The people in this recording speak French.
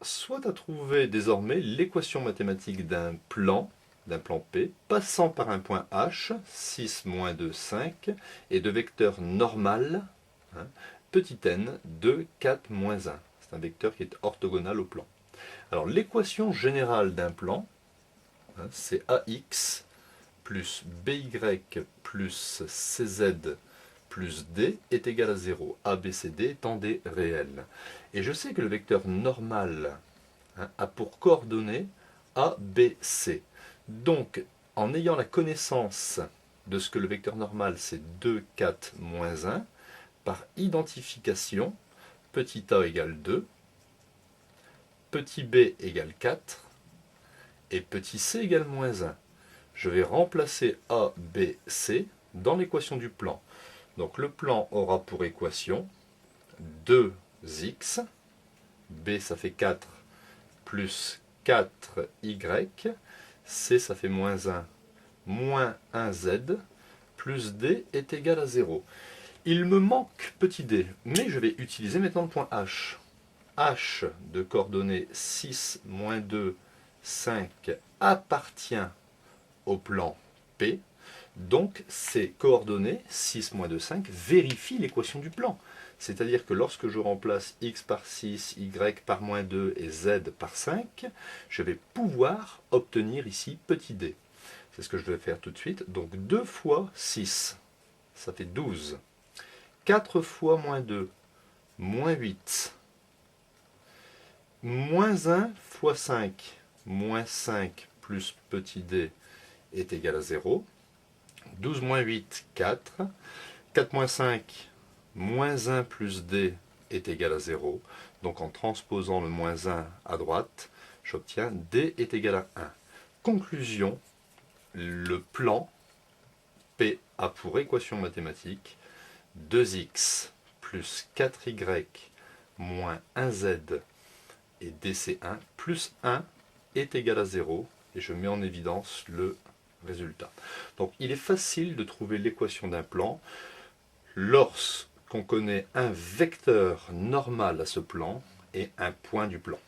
soit à trouver désormais l'équation mathématique d'un plan P, passant par un point H, 6, moins 2, 5, et de vecteur normal, hein, petit n, 2, 4, moins 1. C'est un vecteur qui est orthogonal au plan. Alors l'équation générale d'un plan, hein, c'est AX plus BY plus CZ plus D est égal à 0, A, B, C, D étant des réels. Et je sais que le vecteur normal, hein, a pour coordonnées A, B, C. Donc, en ayant la connaissance de ce que le vecteur normal c'est 2, 4, moins 1, par identification, petit a égale 2, petit b égale 4, et petit c égale moins 1. Je vais remplacer A, B, C dans l'équation du plan. Donc le plan aura pour équation 2x, B ça fait 4, plus 4y, C ça fait moins 1, moins 1z, plus D est égal à 0. Il me manque petit d, mais je vais utiliser maintenant le point H. H de coordonnées 6, moins 2, 5 appartient au plan P. Donc ces coordonnées 6, moins 2, 5 vérifient l'équation du plan. C'est-à-dire que lorsque je remplace x par 6, y par moins 2 et z par 5, je vais pouvoir obtenir ici petit d. C'est ce que je vais faire tout de suite. Donc 2 fois 6, ça fait 12. 4 fois moins 2, moins 8. Moins 1 fois 5, moins 5 plus petit d est égal à 0. 12 moins 8, 4. 4 moins 5, moins 1 plus d est égal à 0. Donc en transposant le moins 1 à droite, j'obtiens d est égal à 1. Conclusion, le plan P a pour équation mathématique 2x plus 4y moins 1z et dc1 plus 1 est égal à 0. Et je mets en évidence le résultat. Donc il est facile de trouver l'équation d'un plan lorsqu'on connaît un vecteur normal à ce plan et un point du plan.